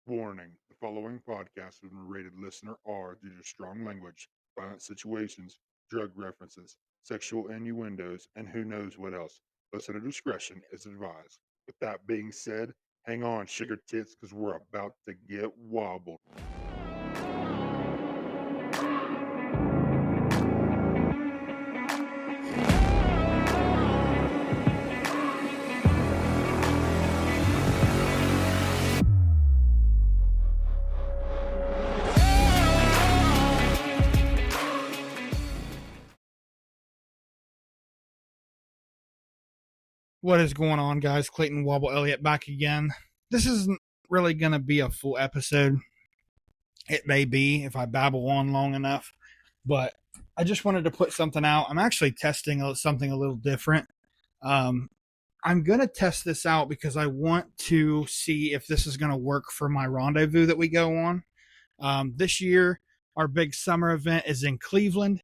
Warning: the following podcast has been rated listener R due to strong language, violent situations, drug references, sexual innuendos, and who knows what else. Listener discretion is advised. With that being said, hang on, sugar tits, because we're about to get wobbled. What is going on, guys? Clayton Wobble Elliott back again. This isn't really going to be a full episode. It may be if I babble on long enough, but I just wanted to put something out. I'm actually testing something a little different. I'm going to test this out because I want to see if this is going to work for my rendezvous that we go on. This year, our big summer event is in Cleveland.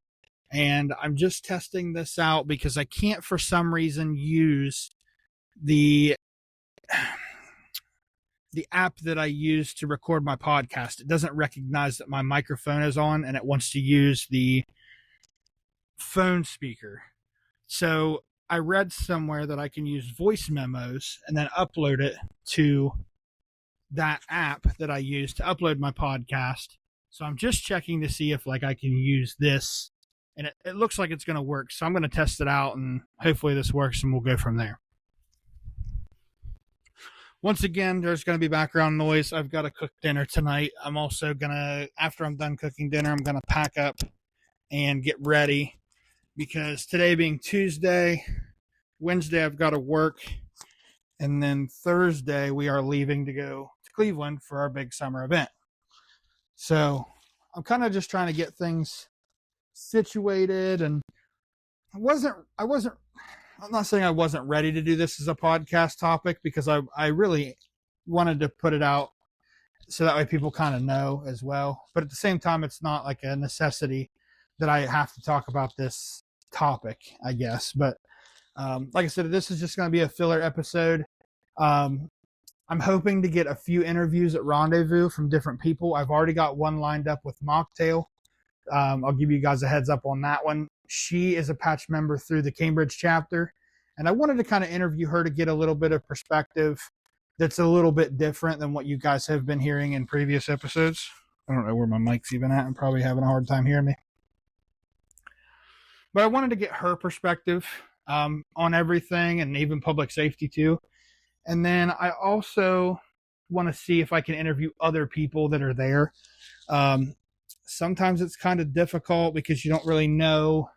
And I'm just testing this out because I can't, for some reason, use the app that I use to record my podcast. It doesn't recognize that my microphone is on, and it wants to use the phone speaker. So I read somewhere that I can use voice memos and then upload it to that app that I use to upload my podcast. So I'm just checking to see if I can use this. And it looks like it's going to work. So I'm going to test it out, and hopefully this works, and we'll go from there. Once again, there's going to be background noise. I've got to cook dinner tonight. I'm also going to, after I'm done cooking dinner, I'm going to pack up and get ready. Because today being Tuesday, Wednesday I've got to work. And then Thursday we are leaving to go to Cleveland for our big summer event. So I'm kind of just trying to get things situated, and I'm not saying I wasn't ready to do this as a podcast topic, because I really wanted to put it out so that way people kind of know as well, but at the same time it's not like a necessity that I have to talk about this topic, I guess. But like I said, this is just going to be a filler episode. I'm hoping to get a few interviews at Rendezvous from different people. I've already got one lined up with Mocktail. I'll give you guys a heads up on that one. She is a patch member through the Cambridge chapter, and I wanted to kind of interview her to get a little bit of perspective that's a little bit different than what you guys have been hearing in previous episodes. I don't know where my mic's even at. I'm probably having a hard time hearing me. But I wanted to get her perspective on everything, and even public safety too. And then I also want to see if I can interview other people that are there. Sometimes it's kind of difficult because you don't really know.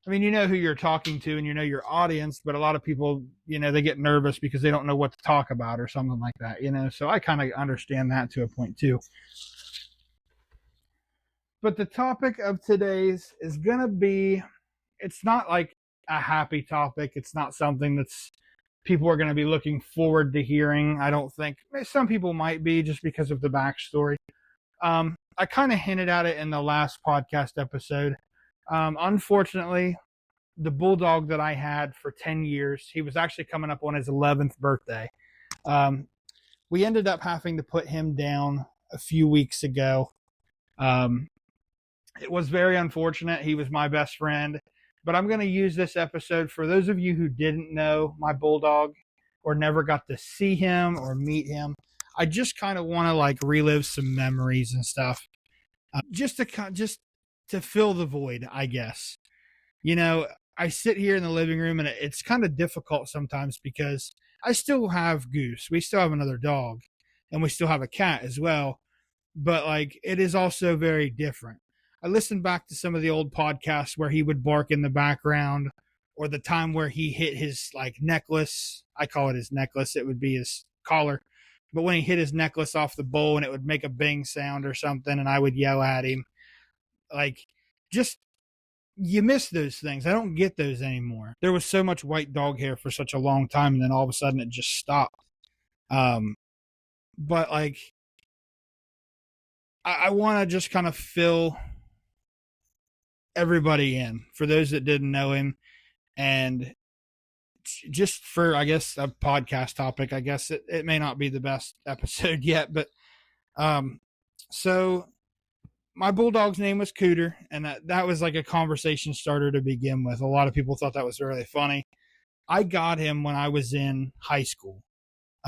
I mean, you know who you're talking to and you know your audience, but a lot of people, they get nervous because they don't know what to talk about or something like that, So I kind of understand that to a point too. But the topic of today's is going to be, it's not like a happy topic. It's not something that's people are going to be looking forward to hearing. I don't think. Some people might be, just because of the backstory. I kind of hinted at it in the last podcast episode. Unfortunately, the bulldog that I had for 10 years, he was actually coming up on his 11th birthday. We ended up having to put him down a few weeks ago. It was very unfortunate. He was my best friend. But I'm going to use this episode for those of you who didn't know my bulldog or never got to see him or meet him. I just kind of want to relive some memories and stuff, just to fill the void, I guess. I sit here in the living room, and it's kind of difficult sometimes because I still have Goose. We still have another dog, and we still have a cat as well. But it is also very different. I listened back to some of the old podcasts where he would bark in the background, or the time where he hit his necklace. I call it his necklace. It would be his collar. But when he hit his necklace off the bowl and it would make a bang sound or something, and I would yell at him, you miss those things. I don't get those anymore. There was so much white dog hair for such a long time, and then all of a sudden it just stopped. But I want to just kind of fill everybody in for those that didn't know him, and just for, I guess, a podcast topic. I guess it may not be the best episode yet, but So my bulldog's name was Cooter, and that was like a conversation starter to begin with. A lot of people thought that was really funny. I got him when I was in high school.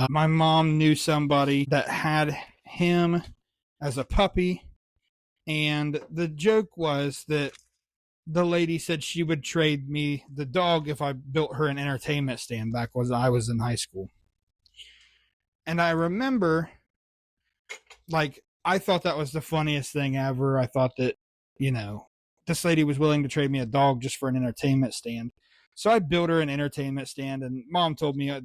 My mom knew somebody that had him as a puppy, and the joke was that the lady said she would trade me the dog if I built her an entertainment stand back when I was in high school. And I remember, like, I thought that was the funniest thing ever. I thought that, this lady was willing to trade me a dog just for an entertainment stand. So I built her an entertainment stand, and mom told me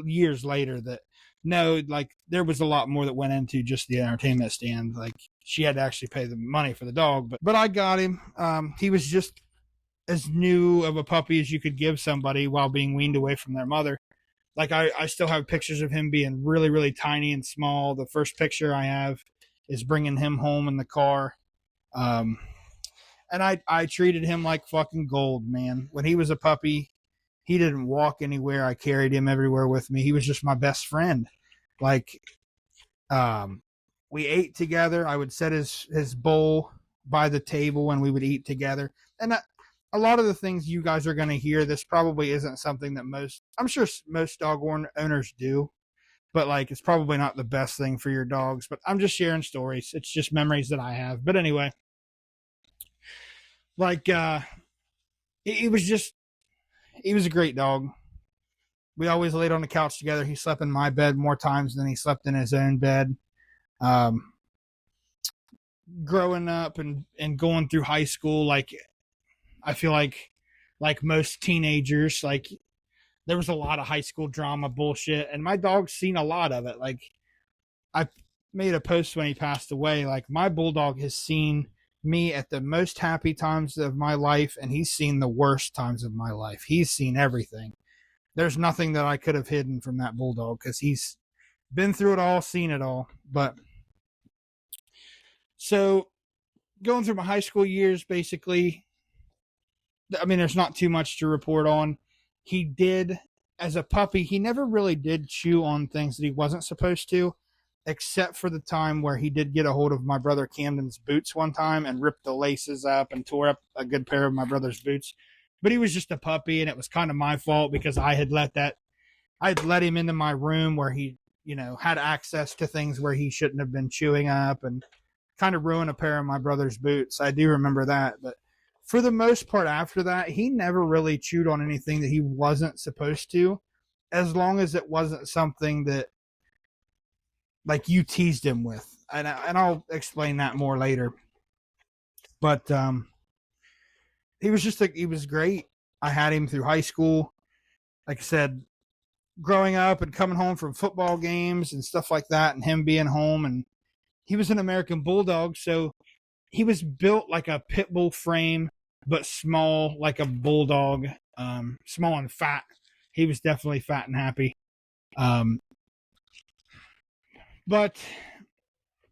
years later that no, like, there was a lot more that went into just the entertainment stand. Like, she had to actually pay the money for the dog, but I got him. He was just as new of a puppy as you could give somebody while being weaned away from their mother. Like, I still have pictures of him being really, really tiny and small. The first picture I have is bringing him home in the car. And I treated him like fucking gold, man. When he was a puppy, he didn't walk anywhere. I carried him everywhere with me. He was just my best friend. Like, we ate together. I would set his bowl by the table and we would eat together. And a lot of the things you guys are going to hear, this probably isn't something that I'm sure most dog owners do, but like, it's probably not the best thing for your dogs. But I'm just sharing stories. It's just memories that I have. But anyway, like, he was a great dog. We always laid on the couch together. He slept in my bed more times than he slept in his own bed. Growing up and going through high school, like, I feel like most teenagers, like, there was a lot of high school drama bullshit, and my dog's seen a lot of it. Like, I made a post when he passed away. Like, my bulldog has seen me at the most happy times of my life, and he's seen the worst times of my life. He's seen everything. There's nothing that I could have hidden from that bulldog because he's been through it all, seen it all. But so going through my high school years, basically, I mean, there's not too much to report on. He did, as a puppy, he never really did chew on things that he wasn't supposed to, except for the time where he did get a hold of my brother Camden's boots one time and ripped the laces up and tore up a good pair of my brother's boots. But he was just a puppy, and it was kind of my fault because I had let him into my room where he, had access to things where he shouldn't have been chewing up, and kind of ruined a pair of my brother's boots. I do remember that. But for the most part after that, he never really chewed on anything that he wasn't supposed to, as long as it wasn't something that, like, you teased him with. And I'll explain that more later. But he was great. I had him through high school. Like I said, growing up and coming home from football games and stuff like that, and him being home, and he was an American Bulldog, so he was built like a pit bull frame, but small like a bulldog, small and fat. He was definitely fat and happy. But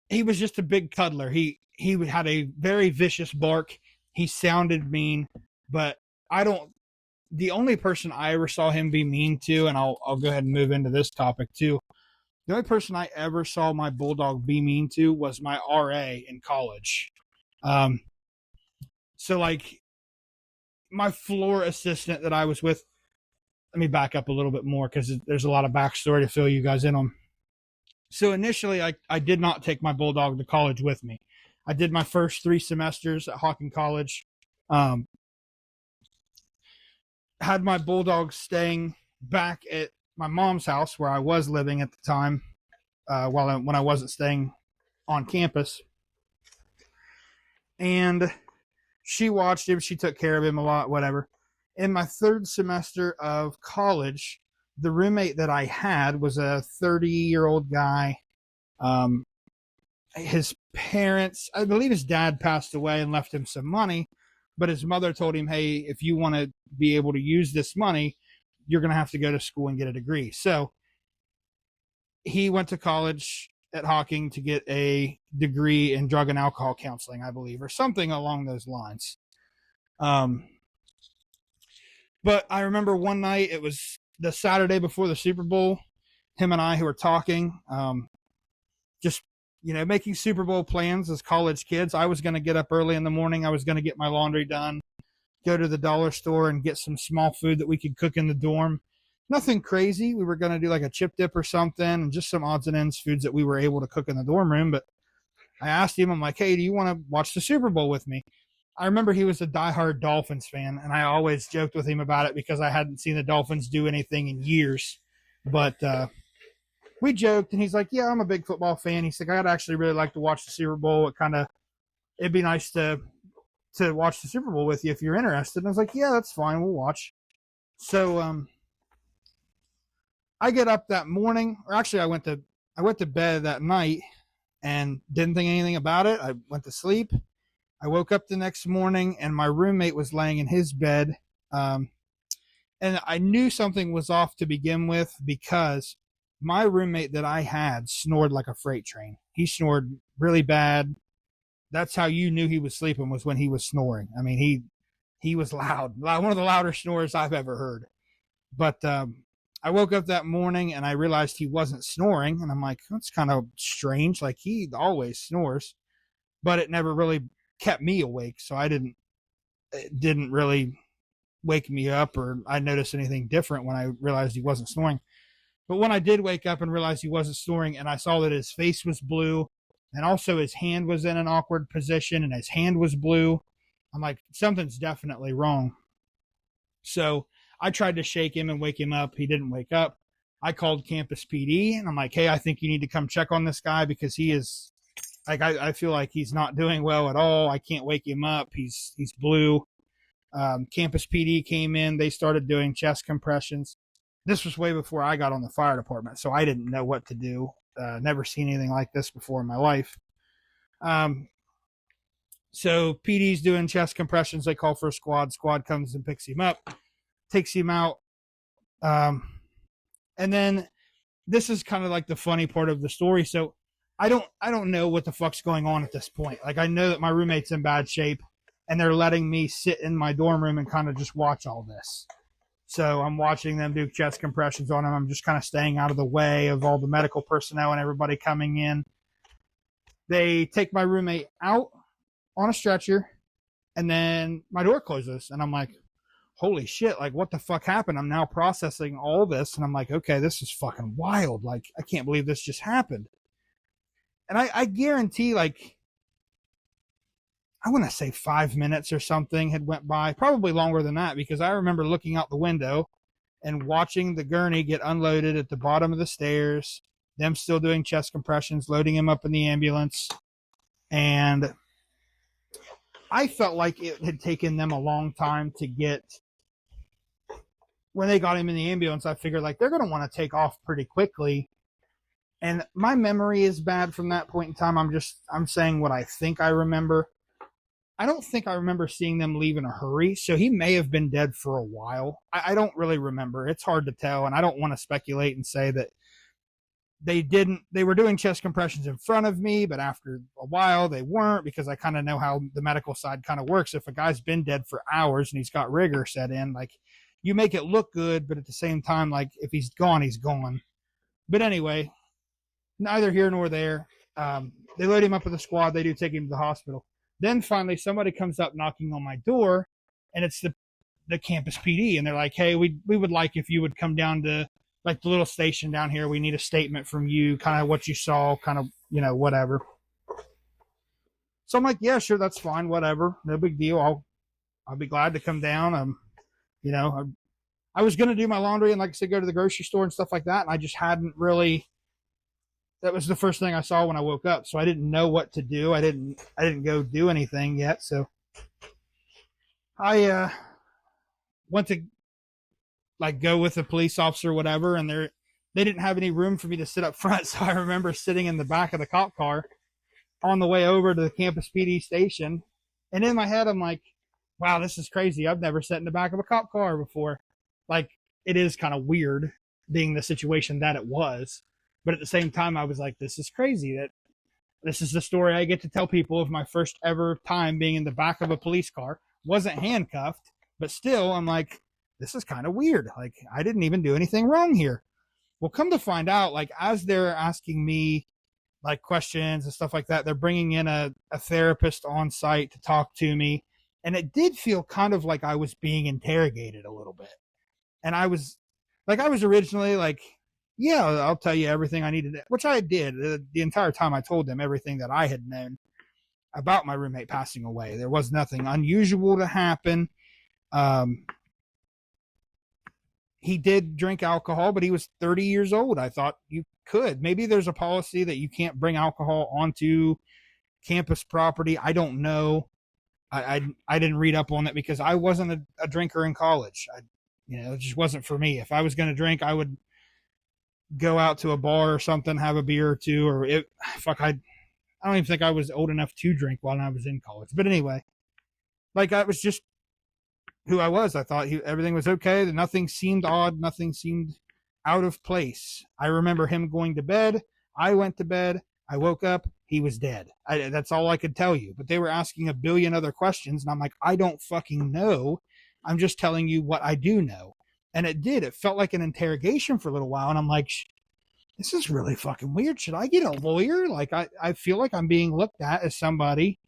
he was just a big cuddler. He had a very vicious bark. He sounded mean, but the only person I ever saw him be mean to, and I'll go ahead and move into this topic too. The only person I ever saw my bulldog be mean to was my RA in college. So, like, my floor assistant that I was with, let me back up a little bit more because there's a lot of backstory to fill you guys in on. So initially, I did not take my bulldog to college with me. I did my first 3 semesters at Hawking College. Had my bulldog staying back at my mom's house where I was living at the time, when I wasn't staying on campus. And she watched him. She took care of him a lot, whatever. In my 3rd semester of college, the roommate that I had was a 30-year-old guy. His parents, I believe his dad passed away and left him some money, but his mother told him, hey, if you want to be able to use this money, you're going to have to go to school and get a degree. So he went to college at Hawking to get a degree in drug and alcohol counseling, I believe, or something along those lines. But I remember one night, it was the Saturday before the Super Bowl, him and I, who were talking, just making Super Bowl plans as college kids. I was going to get up early in the morning. I was going to get my laundry done, go to the dollar store and get some small food that we could cook in the dorm. Nothing crazy. We were going to do like a chip dip or something and just some odds and ends foods that we were able to cook in the dorm room. But I asked him, I'm like, hey, do you want to watch the Super Bowl with me? I remember he was a diehard Dolphins fan, and I always joked with him about it because I hadn't seen the Dolphins do anything in years. But we joked, and he's like, yeah, I'm a big football fan. He's like, I'd actually really like to watch the Super Bowl. It'd be nice to watch the Super Bowl with you if you're interested. And I was like, yeah, that's fine. We'll watch. So I get up that morning, or actually I went to bed that night and didn't think anything about it. I went to sleep. I woke up the next morning and my roommate was laying in his bed. And I knew something was off to begin with because my roommate that I had snored like a freight train. He snored really bad. That's how you knew he was sleeping, was when he was snoring. I mean, he was loud, one of the louder snores I've ever heard. But I woke up that morning and I realized he wasn't snoring. And I'm like, that's kind of strange. Like, he always snores, but it never really kept me awake. So it didn't really wake me up, or I noticed anything different when I realized he wasn't snoring. But when I did wake up and realize he wasn't snoring, and I saw that his face was blue, and also his hand was in an awkward position, and his hand was blue, I'm like, something's definitely wrong. So I tried to shake him and wake him up. He didn't wake up. I called campus PD, and I'm like, hey, I think you need to come check on this guy because he is, like, I feel like he's not doing well at all. I can't wake him up. He's blue. Campus PD came in. They started doing chest compressions. This was way before I got on the fire department, so I didn't know what to do. Never seen anything like this before in my life. So PD's doing chest compressions. They call for a squad. Squad comes and picks him up, takes him out. And then this is kind of like the funny part of the story. So I don't know what the fuck's going on at this point. Like, I know that my roommate's in bad shape, and they're letting me sit in my dorm room and kind of just watch all this. So I'm watching them do chest compressions on him. I'm just kind of staying out of the way of all the medical personnel and everybody coming in. They take my roommate out on a stretcher, and then my door closes, and I'm like, holy shit, like, what the fuck happened? I'm now processing all this, and I'm like, okay, this is fucking wild. Like, I can't believe this just happened. And I guarantee, like, I want to say 5 minutes or something had went by, probably longer than that, because I remember looking out the window and watching the gurney get unloaded at the bottom of the stairs, them still doing chest compressions, loading him up in the ambulance. And I felt like it had taken them a long time to get, when they got him in the ambulance, I figured, like, they're going to want to take off pretty quickly. And my memory is bad from that point in time. I'm saying what I think I remember. I don't think I remember seeing them leave in a hurry, so he may have been dead for a while. I don't really remember. It's hard to tell, and I don't want to speculate and say that they were doing chest compressions in front of me, but after a while they weren't, because I kind of know how the medical side kind of works. If a guy's been dead for hours and he's got rigor set in, like, you make it look good, but at the same time, like, if he's gone, he's gone. But anyway, neither here nor there. They load him up with the squad. They do take him to the hospital. Then finally somebody comes up knocking on my door, and it's the campus PD, and they're like, hey, we would like if you would come down to, like, the little station down here. We need a statement from you, kind of what you saw, kind of, whatever. So I'm like, yeah, sure, that's fine, whatever, no big deal. I'll be glad to come down. I was gonna do my laundry and, like I said, go to the grocery store and stuff like that, and I just hadn't really. That was the first thing I saw when I woke up, so I didn't know what to do. I didn't go do anything yet, so I went to, like, go with a police officer or whatever, and they didn't have any room for me to sit up front, so I remember sitting in the back of the cop car on the way over to the campus PD station, and in my head I'm like, wow, this is crazy. I've never sat in the back of a cop car before. Like, it is kind of weird being the situation that it was. But at the same time, I was like, this is crazy. That this is the story I get to tell people of my first ever time being in the back of a police car. Wasn't handcuffed, but still, I'm like, this is kind of weird. Like, I didn't even do anything wrong here. Well, come to find out, like, as they're asking me like questions and stuff like that. They're bringing in a therapist on site to talk to me. And it did feel kind of like I was being interrogated a little bit. And I was originally like, yeah, I'll tell you everything I needed, which I did. The entire time I told them everything that I had known about my roommate passing away. There was nothing unusual to happen. He did drink alcohol, but he was 30 years old. I thought you could. Maybe there's a policy that you can't bring alcohol onto campus property. I don't know. I didn't read up on it because I wasn't a drinker in college. It just wasn't for me. If I was going to drink, I would go out to a bar or something, have a beer or two, or I don't even think I was old enough to drink while I was in college. But anyway, like I was just who I was. I thought everything was okay. Nothing seemed odd. Nothing seemed out of place. I remember him going to bed. I went to bed. I woke up. He was dead. That's all I could tell you. But they were asking a billion other questions. And I'm like, I don't fucking know. I'm just telling you what I do know. And it did. It felt like an interrogation for a little while. And I'm like, this is really fucking weird. Should I get a lawyer? Like, I feel like I'm being looked at as somebody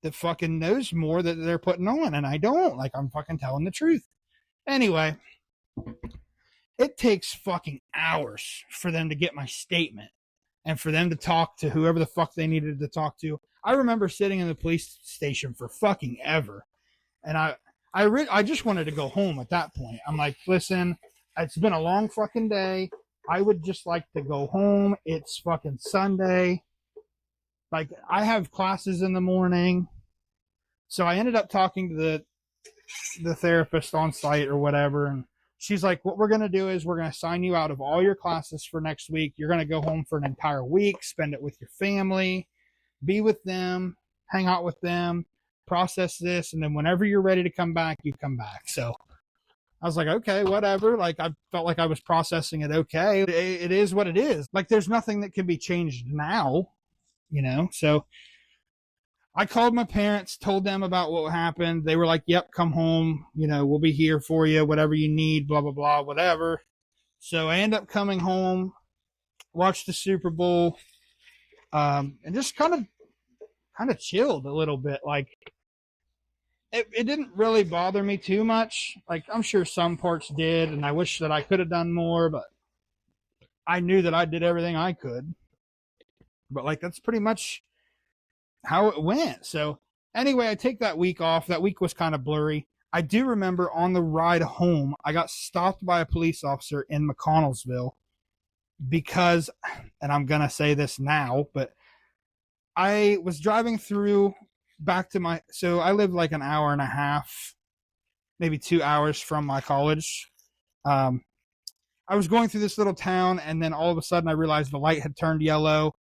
that fucking knows more that they're putting on. And I don't. Like, I'm fucking telling the truth. Anyway, it takes fucking hours for them to get my statement and for them to talk to whoever the fuck they needed to talk to. I remember sitting in the police station for fucking ever. And I just wanted to go home at that point. I'm like, listen, it's been a long fucking day. I would just like to go home. It's fucking Sunday. Like, I have classes in the morning. So I ended up talking to the therapist on site or whatever. And she's like, what we're going to do is we're going to sign you out of all your classes for next week. You're going to go home for an entire week, spend it with your family, be with them, hang out with them, process this. And then whenever you're ready to come back, you come back. So I was like, okay, whatever. Like, I felt like I was processing it okay. It is what it is. Like, there's nothing that can be changed now, So I called my parents, told them about what happened. They were like, yep, come home. We'll be here for you, whatever you need, blah, blah, blah, whatever. So I end up coming home, watched the Super Bowl, and just kind of chilled a little bit. Like, it didn't really bother me too much. Like, I'm sure some parts did, and I wish that I could have done more, but I knew that I did everything I could. But, like, that's pretty much how it went. So, anyway, I take that week off. That week was kind of blurry. I do remember on the ride home, I got stopped by a police officer in McConnellsville because, and I'm going to say this now, but I was driving through back to so I live like an hour and a half, maybe 2 hours from my college. I was going through this little town, and then all of a sudden I realized the light had turned yellow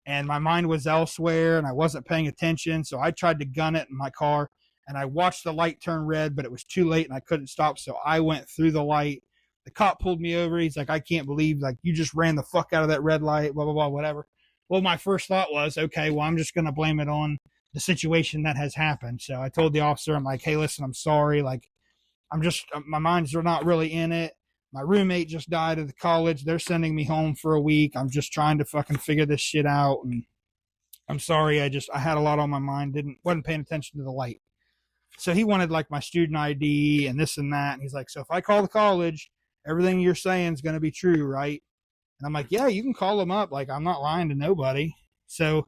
and my mind was elsewhere and I wasn't paying attention. So I tried to gun it in my car and I watched the light turn red, but it was too late and I couldn't stop. So I went through the light. The cop pulled me over. He's like, I can't believe, like, you just ran the fuck out of that red light, blah, blah, blah, whatever. Well, my first thought was, okay, well, I'm just going to blame it on the situation that has happened. So I told the officer, I'm like, hey, listen, I'm sorry. Like, my mind's not really in it. My roommate just died at the college. They're sending me home for a week. I'm just trying to fucking figure this shit out. And I'm sorry. I had a lot on my mind. Wasn't paying attention to the light. So he wanted like my student ID and this and that. And he's like, so if I call the college, everything you're saying is going to be true, right? And I'm like, yeah, you can call them up. Like, I'm not lying to nobody. So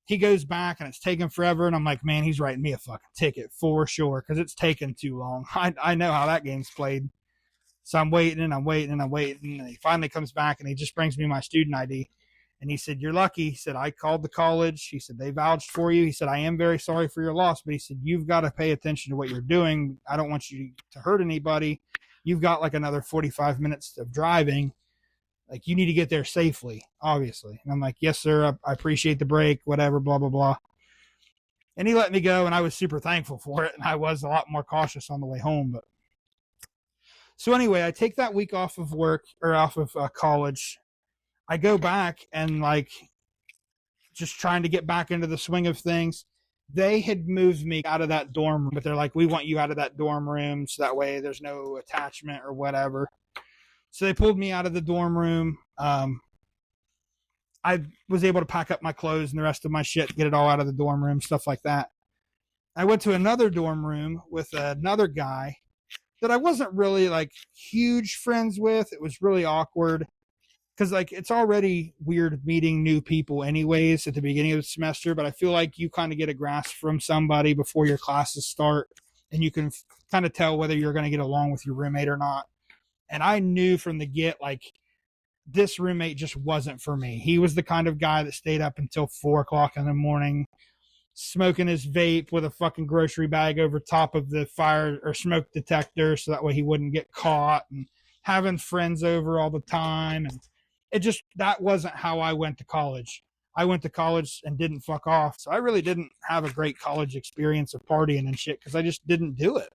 he goes back and it's taken forever. And I'm like, man, he's writing me a fucking ticket for sure, because it's taken too long. I know how that game's played. So I'm waiting and I'm waiting and I'm waiting. And he finally comes back and he just brings me my student ID. And he said, you're lucky. He said, I called the college. He said, they vouched for you. He said, I am very sorry for your loss. But he said, you've got to pay attention to what you're doing. I don't want you to hurt anybody. You've got like another 45 minutes of driving. Like, you need to get there safely, obviously. And I'm like, yes, sir. I appreciate the break, whatever, blah, blah, blah. And he let me go, and I was super thankful for it. And I was a lot more cautious on the way home. But so anyway, I take that week off of work, or off of college. I go back and, like, just trying to get back into the swing of things. They had moved me out of that dorm room, but they're like, we want you out of that dorm room so that way there's no attachment or whatever. So they pulled me out of the dorm room. I was able to pack up my clothes and the rest of my shit, get it all out of the dorm room, stuff like that. I went to another dorm room with another guy that I wasn't really like huge friends with. It was really awkward because like it's already weird meeting new people anyways at the beginning of the semester, but I feel like you kind of get a grasp from somebody before your classes start and you can kind of tell whether you're going to get along with your roommate or not. And I knew from the get, like, this roommate just wasn't for me. He was the kind of guy that stayed up until 4 o'clock in the morning, smoking his vape with a fucking grocery bag over top of the fire or smoke detector so that way he wouldn't get caught, and having friends over all the time. And it just, that wasn't how I went to college. I went to college and didn't fuck off. So I really didn't have a great college experience of partying and shit because I just didn't do it.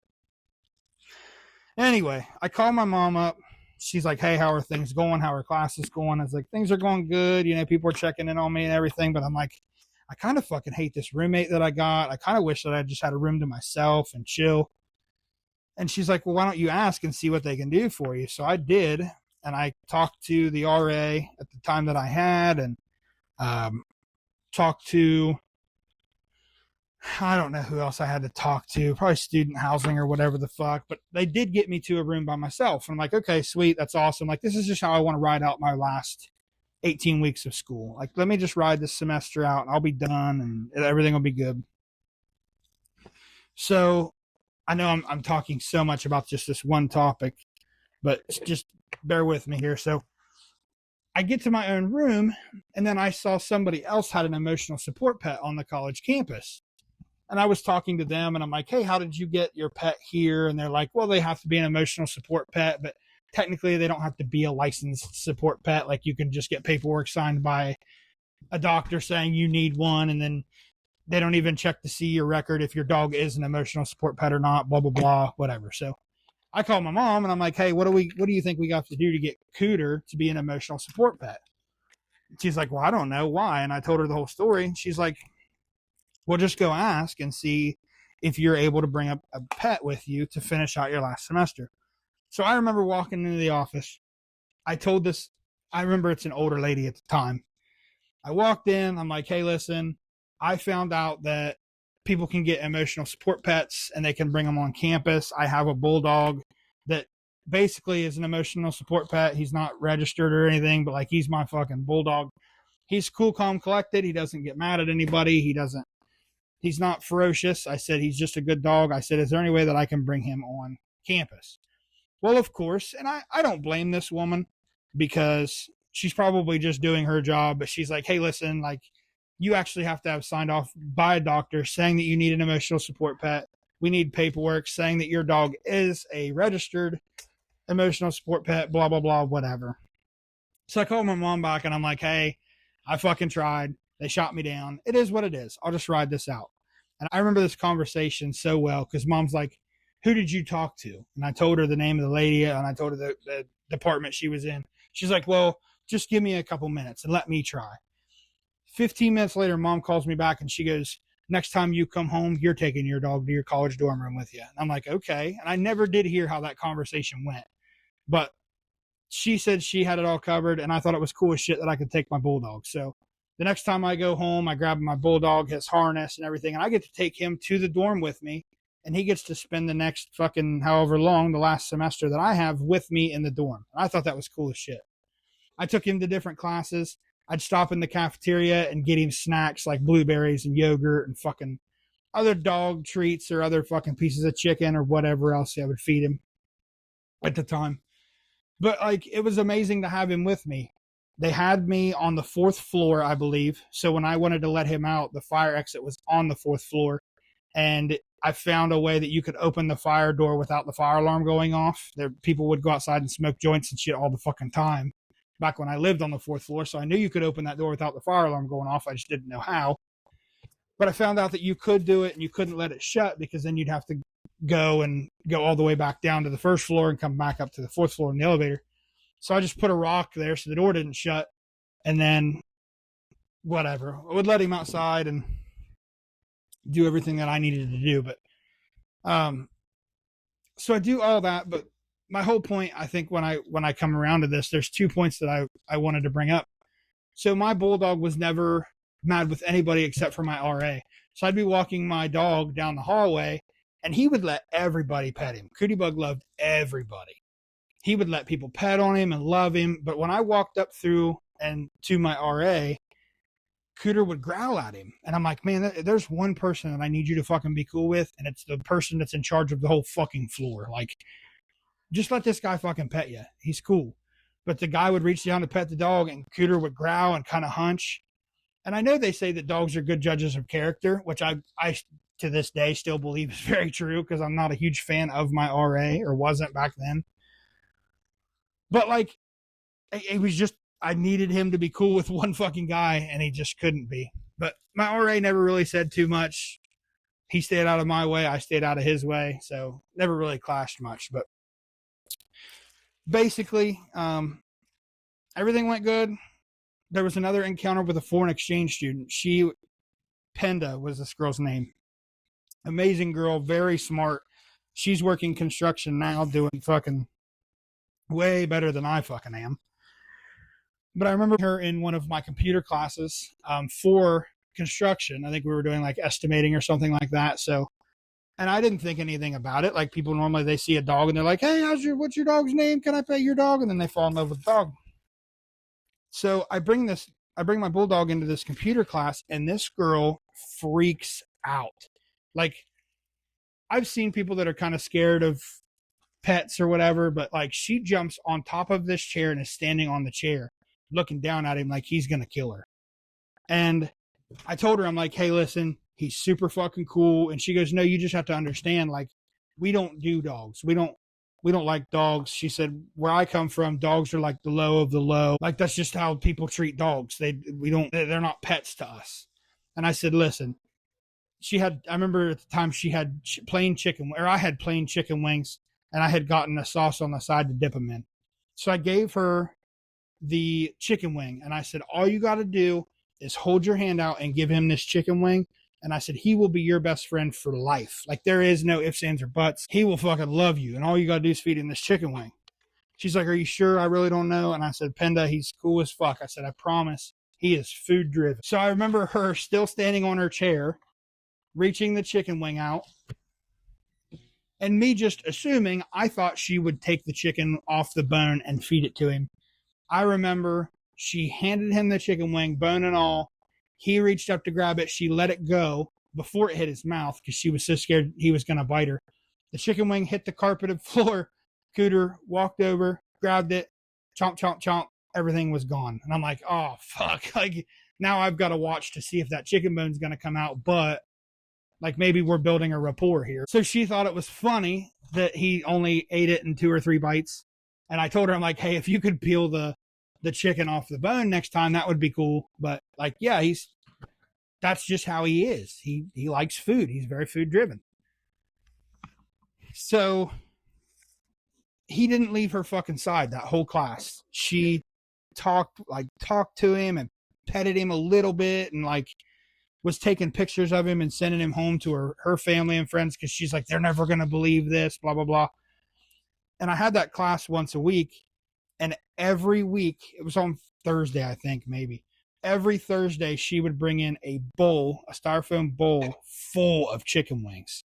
Anyway, I called my mom up. She's like, hey, how are things going? How are classes going? I was like, things are going good. You know, people are checking in on me and everything. But I'm like, I kind of fucking hate this roommate that I got. I kind of wish that I just had a room to myself and chill. And she's like, well, why don't you ask and see what they can do for you? So I did. And I talked to the RA at the time that I had, and talked to, I don't know who else I had to talk to, probably student housing or whatever the fuck, but they did get me to a room by myself. And I'm like, okay, sweet. That's awesome. Like, this is just how I want to ride out my last 18 weeks of school. Like, let me just ride this semester out and I'll be done and everything will be good. So I know I'm talking so much about just this one topic, but just bear with me here. So I get to my own room, and then I saw somebody else had an emotional support pet on the college campus. And I was talking to them, and I'm like, hey, how did you get your pet here? And they're like, well, they have to be an emotional support pet, but technically they don't have to be a licensed support pet. Like, you can just get paperwork signed by a doctor saying you need one, and then they don't even check to see your record if your dog is an emotional support pet or not, blah, blah, blah, whatever. So I called my mom, and I'm like, hey, what do you think we got to do to get Cooter to be an emotional support pet? She's like, well, I don't know why. And I told her the whole story. She's like, well, just go ask and see if you're able to bring up a pet with you to finish out your last semester. So I remember walking into the office. I remember it's an older lady at the time. I walked in. I'm like, hey, listen, I found out that people can get emotional support pets and they can bring them on campus. I have a bulldog that basically is an emotional support pet. He's not registered or anything, but like, he's my fucking bulldog. He's cool, calm, collected. He doesn't get mad at anybody. He's not ferocious. I said, he's just a good dog. I said, is there any way that I can bring him on campus? Well, of course. And I don't blame this woman because she's probably just doing her job, but she's like, hey, listen, like, you actually have to have signed off by a doctor saying that you need an emotional support pet. We need paperwork saying that your dog is a registered emotional support pet, blah, blah, blah, whatever. So I called my mom back and I'm like, hey, I fucking tried. They shot me down. It is what it is. I'll just ride this out. And I remember this conversation so well because mom's like, who did you talk to? And I told her the name of the lady and I told her the department she was in. She's like, well, just give me a couple minutes and let me try. 15 minutes later, mom calls me back and she goes, next time you come home, you're taking your dog to your college dorm room with you. And I'm like, okay. And I never did hear how that conversation went. But she said she had it all covered, and I thought it was cool as shit that I could take my bulldog. So the next time I go home, I grab my bulldog, his harness and everything, and I get to take him to the dorm with me, and he gets to spend the next fucking however long, the last semester that I have with me in the dorm. And I thought that was cool as shit. I took him to different classes. I'd stop in the cafeteria and get him snacks like blueberries and yogurt and fucking other dog treats or other fucking pieces of chicken or whatever else I would feed him at the time. But like, it was amazing to have him with me. They had me on the 4th floor, I believe. So when I wanted to let him out, the fire exit was on the 4th floor. And I found a way that you could open the fire door without the fire alarm going off. People would go outside and smoke joints and shit all the fucking time back when I lived on the 4th floor. So I knew you could open that door without the fire alarm going off. I just didn't know how. But I found out that you could do it and you couldn't let it shut because then you'd have to go all the way back down to the 1st floor and come back up to the 4th floor in the elevator. So I just put a rock there so the door didn't shut, and then whatever. I would let him outside and do everything that I needed to do. But so I do all that, but my whole point, I think, when I come around to this, there's 2 points that I wanted to bring up. So my bulldog was never mad with anybody except for my RA. So I'd be walking my dog down the hallway, and he would let everybody pet him. Cootie Bug loved everybody. He would let people pet on him and love him. But when I walked up through and to my RA, Cooter would growl at him. And I'm like, man, there's one person that I need you to fucking be cool with, and it's the person that's in charge of the whole fucking floor. Like, just let this guy fucking pet you. He's cool. But the guy would reach down to pet the dog, and Cooter would growl and kind of hunch. And I know they say that dogs are good judges of character, which I to this day still believe is very true, because I'm not a huge fan of my RA, or wasn't back then. But like, it was just, I needed him to be cool with one fucking guy, and he just couldn't be. But my RA never really said too much. He stayed out of my way, I stayed out of his way, so never really clashed much. But basically, everything went good. There was another encounter with a foreign exchange student. Penda was this girl's name. Amazing girl, very smart. She's working construction now, doing fucking way better than I fucking am. But I remember her in one of my computer classes for construction. I think we were doing like estimating or something like that. So, and I didn't think anything about it. Like, people normally, they see a dog and they're like, hey, what's your dog's name? Can I pet your dog? And then they fall in love with the dog. So I bring my bulldog into this computer class, and this girl freaks out. Like, I've seen people that are kind of scared of pets or whatever, but like, she jumps on top of this chair and is standing on the chair looking down at him like he's going to kill her. And I told her, I'm like, hey, listen, he's super fucking cool. And she goes, no, you just have to understand, like, we don't do dogs. We don't like dogs. She said, where I come from, dogs are like the low of the low. Like, that's just how people treat dogs. They're not pets to us. And I said, listen, I remember at the time she had plain chicken, or I had plain chicken wings, and I had gotten a sauce on the side to dip them in. So I gave her the chicken wing, and I said, all you got to do is hold your hand out and give him this chicken wing. And I said, he will be your best friend for life. Like, there is no ifs, ands, or buts. He will fucking love you. And all you got to do is feed him this chicken wing. She's like, are you sure? I really don't know. And I said, Penda, he's cool as fuck. I said, I promise. He is food driven. So I remember her still standing on her chair, reaching the chicken wing out, and me just assuming, I thought she would take the chicken off the bone and feed it to him. I remember she handed him the chicken wing, bone and all. He reached up to grab it. She let it go before it hit his mouth because she was so scared he was going to bite her. The chicken wing hit the carpeted floor. Cooter walked over, grabbed it, chomp, chomp, chomp. Everything was gone. And I'm like, oh, fuck. Like, now I've got to watch to see if that chicken bone's going to come out. But, like, maybe we're building a rapport here. So she thought it was funny that he only ate it in 2 or 3 bites. And I told her, I'm like, hey, if you could peel the chicken off the bone next time, that would be cool. But like, yeah, that's just how he is. He likes food. He's very food driven. So he didn't leave her fucking side that whole class. She talked to him and petted him a little bit, and like was taking pictures of him and sending him home to her family and friends, because she's like, they're never going to believe this, blah, blah, blah. And I had that class once a week. And every week, it was on Thursday, I think, maybe. Every Thursday, she would bring in a styrofoam bowl full of chicken wings.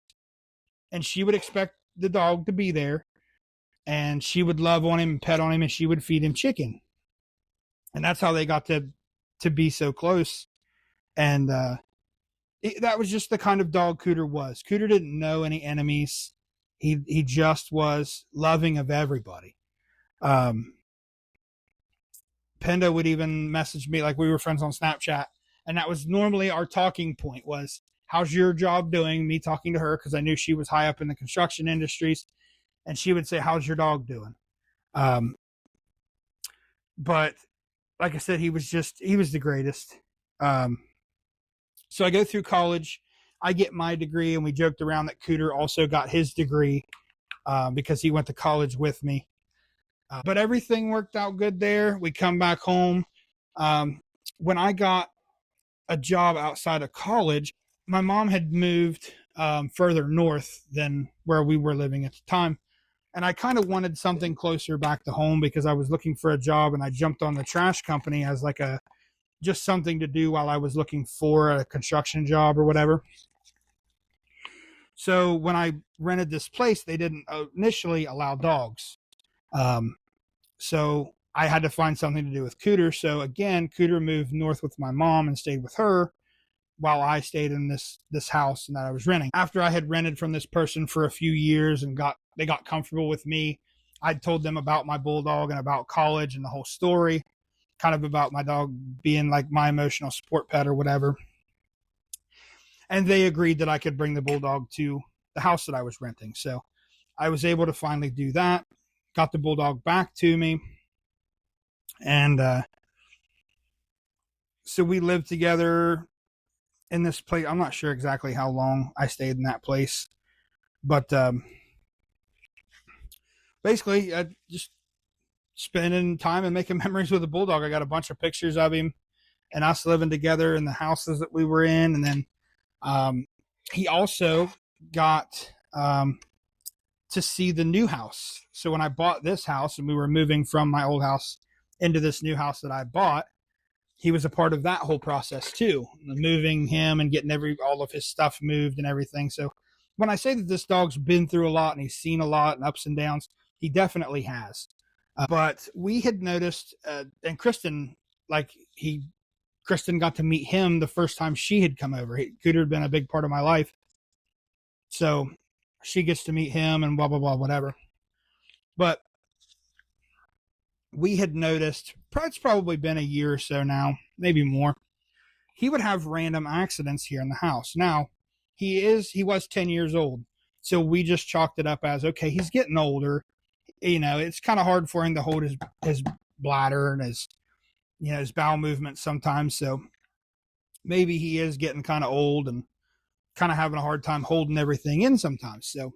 And she would expect the dog to be there. And she would love on him and pet on him, and she would feed him chicken. And that's how they got to be so close. And that was just the kind of dog Cooter was. Cooter didn't know any enemies. He just was loving of everybody. Penda would even message me, like, we were friends on Snapchat, and that was normally our talking point was, how's your job doing? Me talking to her, because I knew she was high up in the construction industries, and she would say, how's your dog doing? But like I said, he was the greatest. So I go through college, I get my degree, and we joked around that Cooter also got his degree because he went to college with me. But everything worked out good there. We come back home. When I got a job outside of college, my mom had moved further north than where we were living at the time. And I kind of wanted something closer back to home because I was looking for a job, and I jumped on the trash company as like a just something to do while I was looking for a construction job or whatever. So when I rented this place, they didn't initially allow dogs. Um, so I had to find something to do with Cooter. So again, Cooter moved north with my mom and stayed with her while I stayed in this house that I was renting. After I had rented from this person for a few years and they got comfortable with me, I'd told them about my bulldog and about college and the whole story, kind of about my dog being like my emotional support pet or whatever. And they agreed that I could bring the bulldog to the house that I was renting. So I was able to finally do that, got the bulldog back to me. And so we lived together in this place. I'm not sure exactly how long I stayed in that place, but basically, just spending time and making memories with the bulldog. I got a bunch of pictures of him and us living together in the houses that we were in. And then he also got to see the new house. So when I bought this house and we were moving from my old house into this new house that I bought, he was a part of that whole process too, moving him and getting all of his stuff moved and everything. So when I say that this dog's been through a lot and he's seen a lot and ups and downs, he definitely has. But we had noticed, and Kristen, Kristen got to meet him the first time she had come over. Cooter had been a big part of my life. So she gets to meet him and blah, blah, blah, whatever. But we had noticed, it's probably been a year or so now, maybe more. He would have random accidents here in the house. Now, he was 10 years old. So we just chalked it up as, okay, he's getting older. It's kind of hard for him to hold his bladder and his bowel movement sometimes. So maybe he is getting kind of old and kind of having a hard time holding everything in sometimes. So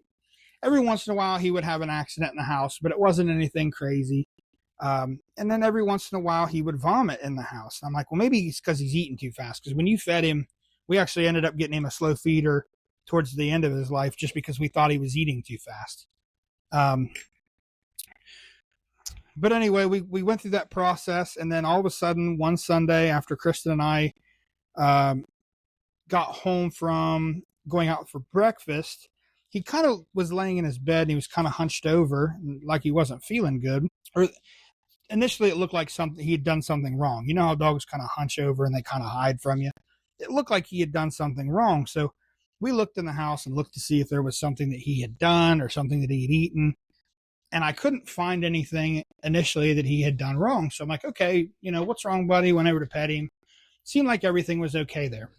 every once in a while he would have an accident in the house, but it wasn't anything crazy. And then every once in a while he would vomit in the house. And I'm like, well, maybe it's because he's eating too fast. Because when you fed him, we actually ended up getting him a slow feeder towards the end of his life just because we thought he was eating too fast. But anyway, we went through that process. And then all of a sudden, one Sunday after Kristen and I got home from going out for breakfast, he kind of was laying in his bed and he was kind of hunched over like he wasn't feeling good. Or initially it looked like he had done something wrong. You know how dogs kind of hunch over and they kind of hide from you? It looked like he had done something wrong. So we looked in the house and looked to see if there was something that he had done or something that he had eaten. And I couldn't find anything initially that he had done wrong. So I'm like, okay, what's wrong, buddy? Went over to pet him. Seemed like everything was okay there.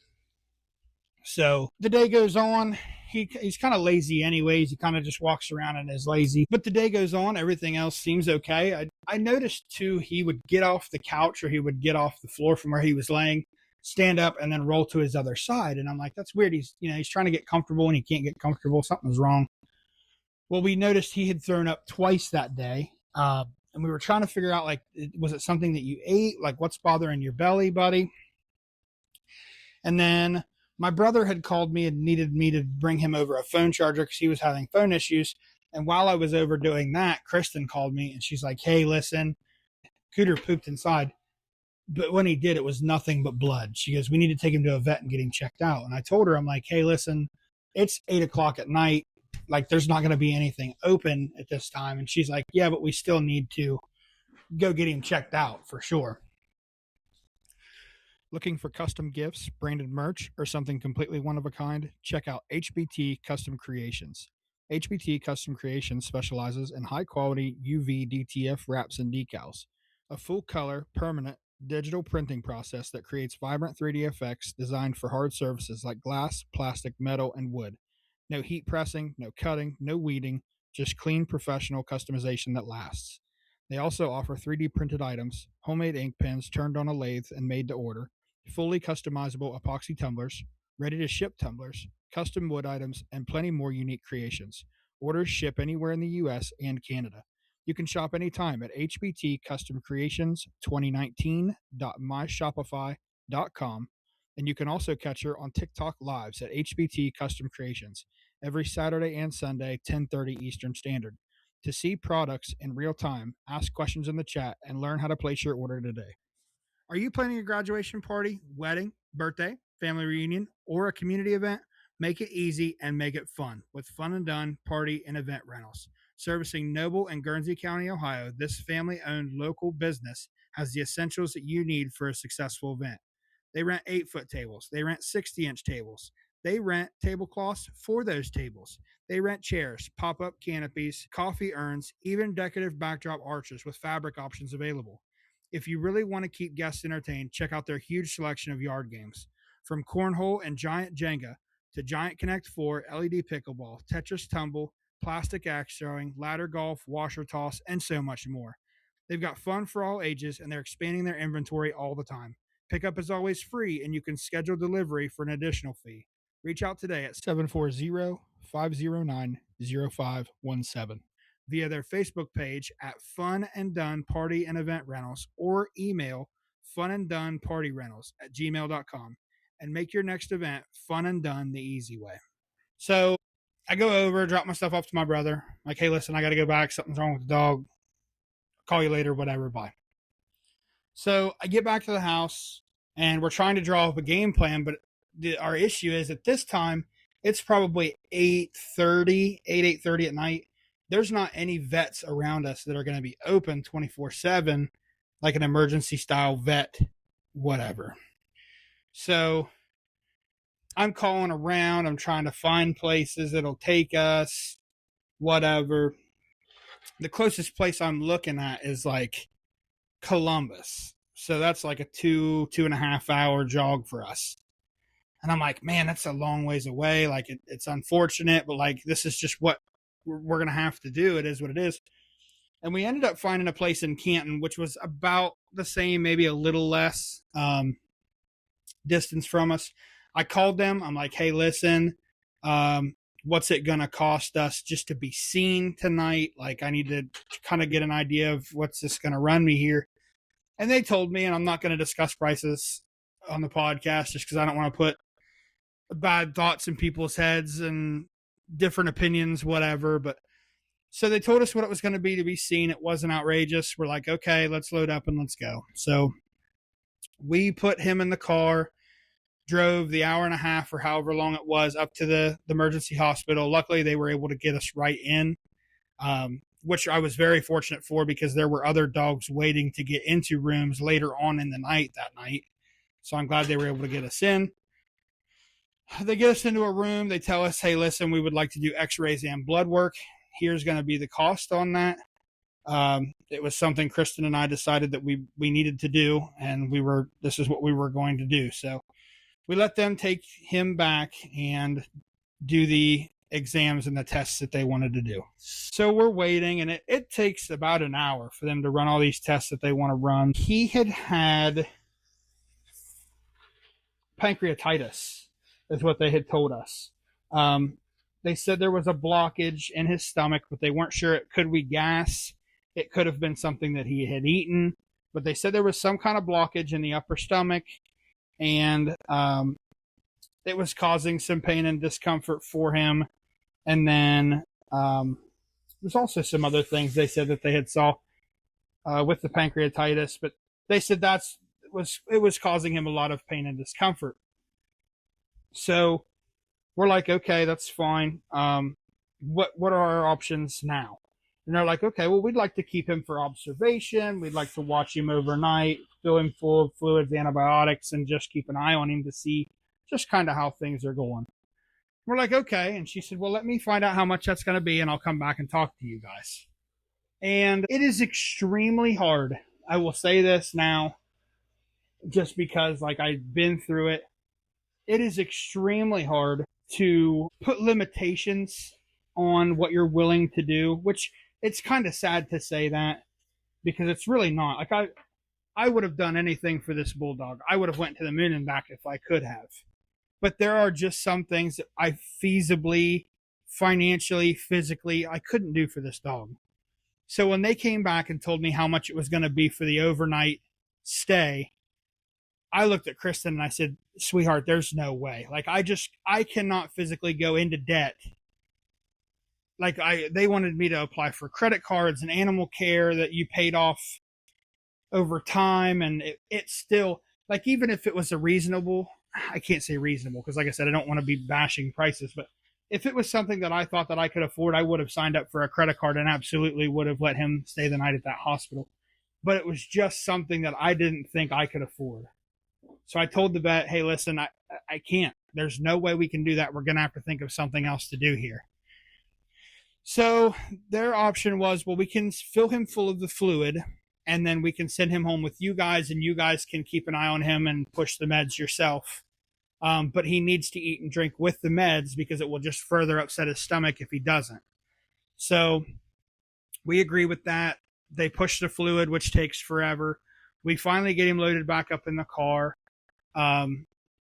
So the day goes on. He's kind of lazy anyways. He kind of just walks around and is lazy. But the day goes on. Everything else seems okay. I noticed too, he would get off the couch or he would get off the floor from where he was laying, stand up and then roll to his other side. And I'm like, that's weird. He's trying to get comfortable and he can't get comfortable. Something's wrong. Well, we noticed he had thrown up twice that day. And we were trying to figure out, was it something that you ate? Like, what's bothering your belly, buddy? And then my brother had called me and needed me to bring him over a phone charger because he was having phone issues. And while I was over doing that, Kristen called me and she's like, hey, listen, Cooter pooped inside. But when he did, it was nothing but blood. She goes, we need to take him to a vet and get him checked out. And I told her, I'm like, hey, listen, it's 8:00 at night. Like, there's not going to be anything open at this time. And she's like, yeah, but we still need to go get him checked out for sure. Looking for custom gifts, branded merch, or something completely one of a kind? Check out HBT Custom Creations. HBT Custom Creations specializes in high quality UV DTF wraps and decals, a full color, permanent digital printing process that creates vibrant 3D effects designed for hard surfaces like glass, plastic, metal, and wood. No heat pressing, no cutting, no weeding, just clean professional customization that lasts. They also offer 3D printed items, homemade ink pens turned on a lathe and made to order, fully customizable epoxy tumblers, ready to ship tumblers, custom wood items, and plenty more unique creations. Orders ship anywhere in the US and Canada. You can shop anytime at hbtcustomcreations2019.myshopify.com, and you can also catch her on TikTok Lives at HBT Custom Creations every Saturday and Sunday, 10:30 Eastern Standard. To see products in real time, ask questions in the chat, and learn how to place your order today. Are you planning a graduation party, wedding, birthday, family reunion, or a community event? Make it easy and make it fun with Fun and Done Party and Event Rentals. Servicing Noble and Guernsey County, Ohio, this family owned local business has the essentials that you need for a successful event. They rent 8-foot tables, they rent 60-inch tables, they rent tablecloths for those tables. They rent chairs, pop up canopies, coffee urns, even decorative backdrop arches with fabric options available. If you really want to keep guests entertained, check out their huge selection of yard games. From cornhole and giant Jenga to Giant Connect 4, LED pickleball, Tetris tumble, plastic axe throwing, ladder golf, washer toss, and so much more. They've got fun for all ages and they're expanding their inventory all the time. Pickup is always free and you can schedule delivery for an additional fee. Reach out today at 740-509-0517 via their Facebook page at Fun and Done Party and Event Rentals or email funanddonepартyrentals@gmail.com and make your next event fun and done the easy way. So I go over, drop my stuff off to my brother. Like, hey, listen, I got to go back. Something's wrong with the dog. I'll call you later, whatever. Bye. So I get back to the house and we're trying to draw up a game plan, but our issue is at this time, it's probably 8:30 at night. There's not any vets around us that are going to be open 24/7, like an emergency style vet, whatever. So I'm calling around. I'm trying to find places that'll take us, whatever. The closest place I'm looking at is like Columbus. So that's like a 2.5 hour jog for us. And I'm like, man, that's a long ways away. Like, it's unfortunate, but like, this is just what we're going to have to do. It is what it is. And we ended up finding a place in Canton, which was about the same, maybe a little less distance from us. I called them. I'm like, hey, listen, what's it going to cost us just to be seen tonight? Like, I need to kind of get an idea of what's this going to run me here. And they told me, and I'm not going to discuss prices on the podcast just because I don't want to put bad thoughts in people's heads and different opinions, whatever. But so they told us what it was going to be seen. It wasn't outrageous. We're like, okay, let's load up and let's go. So we put him in the car, drove the hour and a half or however long it was up to the emergency hospital. Luckily, they were able to get us right in, which I was very fortunate for because there were other dogs waiting to get into rooms later on in the night that night. So I'm glad they were able to get us in. They get us into a room. They tell us, hey, listen, we would like to do x-rays and blood work. Here's going to be the cost on that. It was something Kristen and I decided that we needed to do, and this is what we were going to do. So we let them take him back and do the exams and the tests that they wanted to do. So we're waiting, and it takes about an hour for them to run all these tests that they want to run. He had pancreatitis, is what they had told us. They said there was a blockage in his stomach, but they weren't sure. Could we gas? It could have been something that he had eaten, but they said there was some kind of blockage in the upper stomach, and it was causing some pain and discomfort for him. And then there's also some other things they said that they had saw with the pancreatitis, but they said it was causing him a lot of pain and discomfort. So we're like, okay, that's fine. What are our options now? And they're like, okay, well, we'd like to keep him for observation. We'd like to watch him overnight, fill him full of fluids, antibiotics, and just keep an eye on him to see just kind of how things are going. We're like, okay. And she said, well, let me find out how much that's going to be, and I'll come back and talk to you guys. And it is extremely hard. I will say this now, just because like I've been through it. It is extremely hard to put limitations on what you're willing to do, which it's kind of sad to say that because it's really not. Like I would have done anything for this bulldog. I would have went to the moon and back if I could have. But there are just some things that I feasibly, financially, physically, I couldn't do for this dog. So when they came back and told me how much it was going to be for the overnight stay, I looked at Kristen and I said, sweetheart, there's no way. Like I cannot physically go into debt. Like they wanted me to apply for credit cards and animal care that you paid off over time, and it's still like, even if it was a reasonable, I can't say reasonable because, like I said, I don't want to be bashing prices, but if it was something that I thought that I could afford, I would have signed up for a credit card and absolutely would have let him stay the night at that hospital. But it was just something that I didn't think I could afford. So I told the vet, hey, listen, I can't. There's no way we can do that. We're going to have to think of something else to do here. So their option was, well, we can fill him full of the fluid, and then we can send him home with you guys, and you guys can keep an eye on him and push the meds yourself. But he needs to eat and drink with the meds because it will just further upset his stomach if he doesn't. So we agree with that. They push the fluid, which takes forever. We finally get him loaded back up in the car.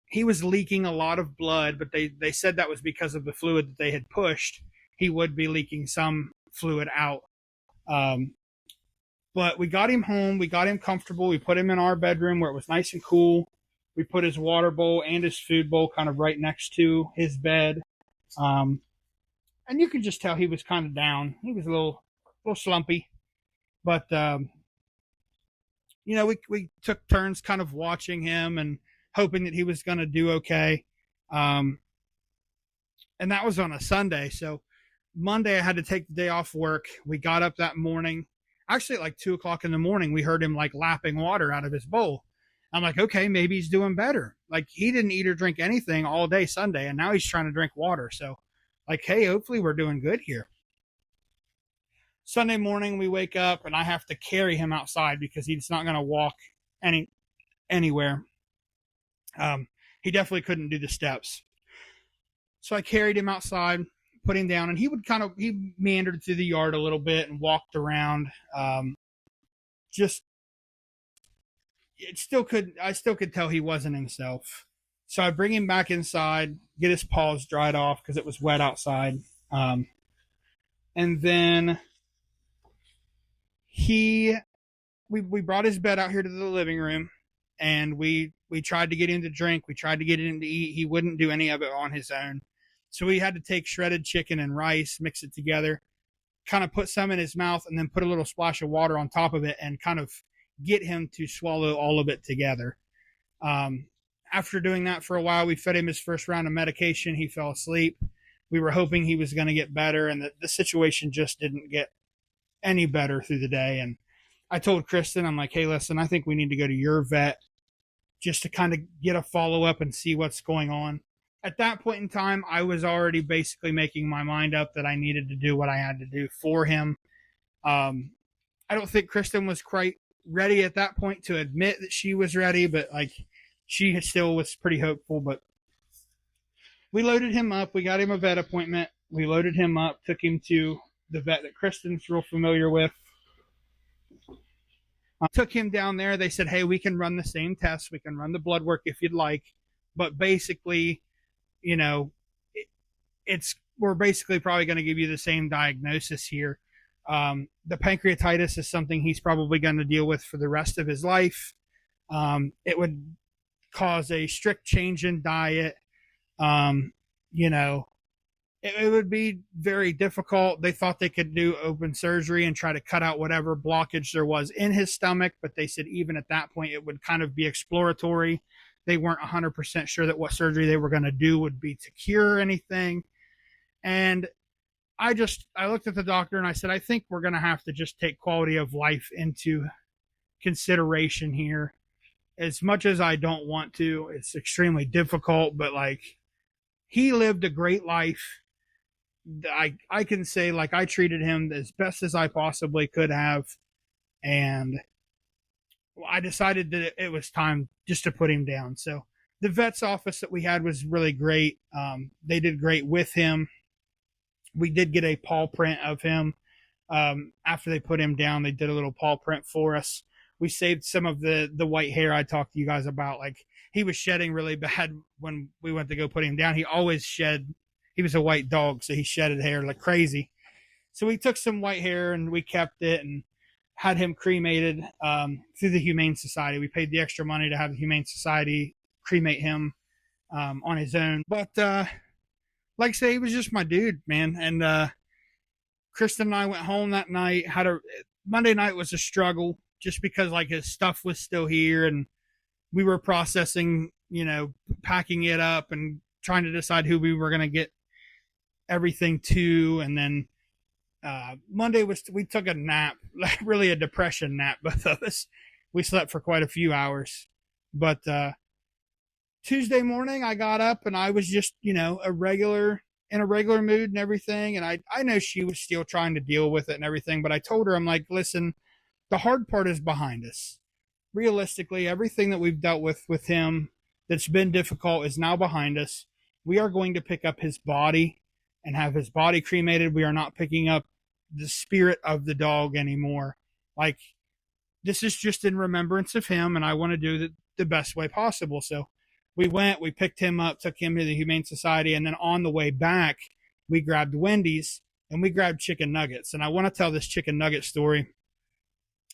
He was leaking a lot of blood, but they said that was because of the fluid that they had pushed. He would be leaking some fluid out. But we got him home. We got him comfortable. We put him in our bedroom where it was nice and cool. We put his water bowl and his food bowl kind of right next to his bed. And you could just tell he was kind of down. He was a little slumpy. But, we took turns kind of watching him and hoping that he was going to do okay. And that was on a Sunday. So Monday, I had to take the day off work. We got up that morning. Actually, at like 2 o'clock in the morning, we heard him like lapping water out of his bowl. I'm like, okay, maybe he's doing better. Like, he didn't eat or drink anything all day Sunday, and now he's trying to drink water. So, like, hey, hopefully we're doing good here. Sunday morning, we wake up, and I have to carry him outside because he's not going to walk anywhere. He definitely couldn't do the steps. So I carried him outside, put him down, and he meandered through the yard a little bit and walked around. I still could tell he wasn't himself. So I bring him back inside, get his paws dried off because it was wet outside. And then we brought his bed out here to the living room, and we tried to get him to drink. We tried to get him to eat. He wouldn't do any of it on his own. So we had to take shredded chicken and rice, mix it together, kind of put some in his mouth, and then put a little splash of water on top of it and kind of get him to swallow all of it together. After doing that for a while, we fed him his first round of medication. He fell asleep. We were hoping he was going to get better, and the situation just didn't get any better through the day. And I told Kristen, I'm like, hey, listen, I think we need to go to your vet just to kind of get a follow-up and see what's going on. At that point in time, I was already basically making my mind up that I needed to do what I had to do for him. I don't think Kristen was quite ready at that point to admit that she was ready, but like, she still was pretty hopeful. But we loaded him up. We got him a vet appointment. We loaded him up, took him to the vet that Kristen's real familiar with. Took him down there. They said, hey, we can run the same tests. We can run the blood work if you'd like. But basically, we're basically probably going to give you the same diagnosis here. The pancreatitis is something he's probably going to deal with for the rest of his life. It would cause a strict change in diet. It would be very difficult. They thought they could do open surgery and try to cut out whatever blockage there was in his stomach, but they said even at that point it would kind of be exploratory. They weren't 100% sure that what surgery they were going to do would be to cure anything. And I looked at the doctor and I said, I think we're going to have to just take quality of life into consideration here. As much as I don't want to, it's extremely difficult, but like, he lived a great life. I can say, like, I treated him as best as I possibly could have. And I decided that it was time just to put him down. So the vet's office that we had was really great. They did great with him. We did get a paw print of him. After they put him down, they did a little paw print for us. We saved some of the white hair I talked to you guys about. Like, he was shedding really bad when we went to go put him down. He always shed. He was a white dog, so he shedded hair like crazy. So we took some white hair and we kept it and had him cremated through the Humane Society. We paid the extra money to have the Humane Society cremate him on his own. But like I say, he was just my dude, man. And Kristen and I went home that night. Monday night was a struggle. just because like his stuff was still here and we were processing, packing it up and trying to decide who we were going to get everything to. And then Monday we took a nap, like really a depression nap, both of us. We slept for quite a few hours. But Tuesday morning I got up and I was just, in a regular mood and everything. And I know she was still trying to deal with it and everything, but I told her, I'm like, listen, the hard part is behind us. Realistically, everything that we've dealt with him that's been difficult is now behind us. We are going to pick up his body and have his body cremated. We are not picking up the spirit of the dog anymore. Like, this is just in remembrance of him, and I want to do the best way possible. So we picked him up, took him to the Humane Society, and then on the way back, we grabbed Wendy's and we grabbed chicken nuggets. And I want to tell this chicken nugget story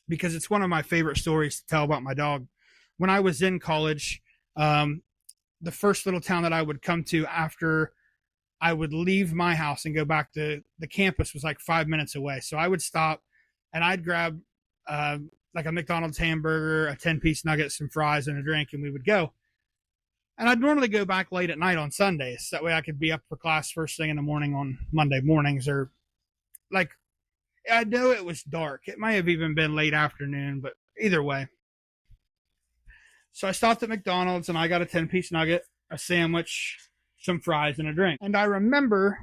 because it's one of my favorite stories to tell about my dog. When I was in college, the first little town that I would come to after I would leave my house and go back to the campus was like 5 minutes away. So I would stop and I'd grab like a McDonald's hamburger, a 10-piece nugget, some fries, and a drink, and we would go. And I'd normally go back late at night on Sundays. That way I could be up for class first thing in the morning on Monday mornings, or like, I know it was dark. It might have even been late afternoon, but either way. So I stopped at McDonald's and I got a 10-piece nugget, a sandwich, some fries, and a drink. And I remember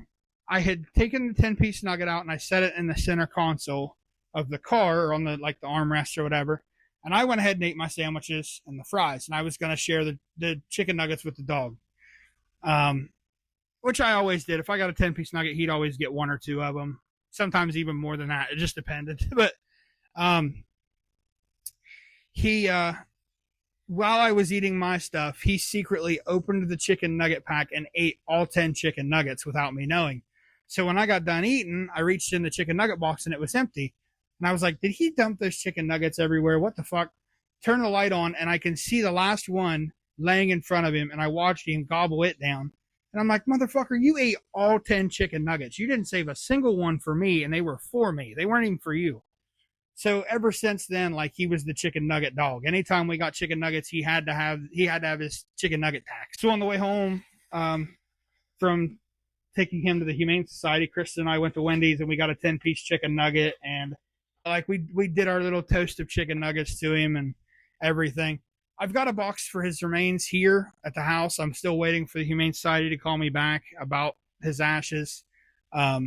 I had taken the 10-piece nugget out and I set it in the center console of the car, or on the armrest or whatever. And I went ahead and ate my sandwiches and the fries. And I was going to share the chicken nuggets with the dog, which I always did. If I got a 10-piece nugget, he'd always get one or two of them. Sometimes even more than that. It just depended. But he, while I was eating my stuff, he secretly opened the chicken nugget pack and ate all 10 chicken nuggets without me knowing. So when I got done eating, I reached in the chicken nugget box and it was empty. And I was like, did he dump those chicken nuggets everywhere? What the fuck? Turn the light on and I can see the last one laying in front of him, and I watched him gobble it down. And I'm like, motherfucker, you ate all 10 chicken nuggets. You didn't save a single one for me, and they were for me. They weren't even for you. So ever since then, like, he was the chicken nugget dog. Anytime we got chicken nuggets, he had to have his chicken nugget tax. So on the way home from taking him to the Humane Society, Kristen and I went to Wendy's and we got a 10-piece chicken nugget, and like we did our little toast of chicken nuggets to him and everything. I've got a box for his remains here at the house. I'm still waiting for the Humane Society to call me back about his ashes. I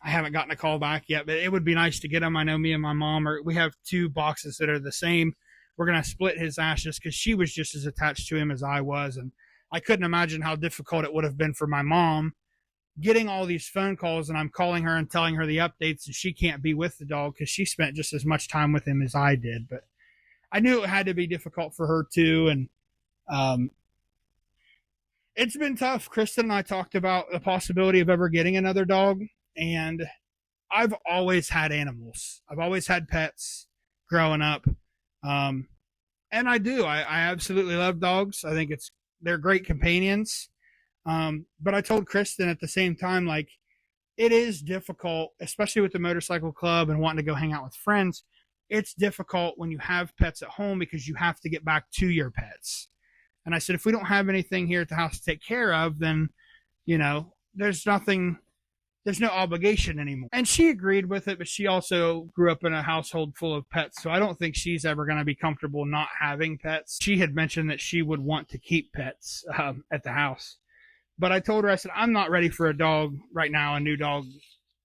haven't gotten a call back yet, but it would be nice to get them. I know me and my mom we have two boxes that are the same. We're going to split his ashes because she was just as attached to him as I was. And I couldn't imagine how difficult it would have been for my mom getting all these phone calls, and I'm calling her and telling her the updates, and she can't be with the dog because she spent just as much time with him as I did. But I knew it had to be difficult for her too. And it's been tough. Kristen and I talked about the possibility of ever getting another dog. And I've always had animals. I've always had pets growing up. And I do. I absolutely love dogs. I think they're great companions. But I told Kristen at the same time, like, it is difficult, especially with the motorcycle club and wanting to go hang out with friends. It's difficult when you have pets at home because you have to get back to your pets. And I said, if we don't have anything here at the house to take care of, then, there's no obligation anymore. And she agreed with it, but she also grew up in a household full of pets. So I don't think she's ever going to be comfortable not having pets. She had mentioned that she would want to keep pets at the house. But I told her, I said, I'm not ready for a dog right now, a new dog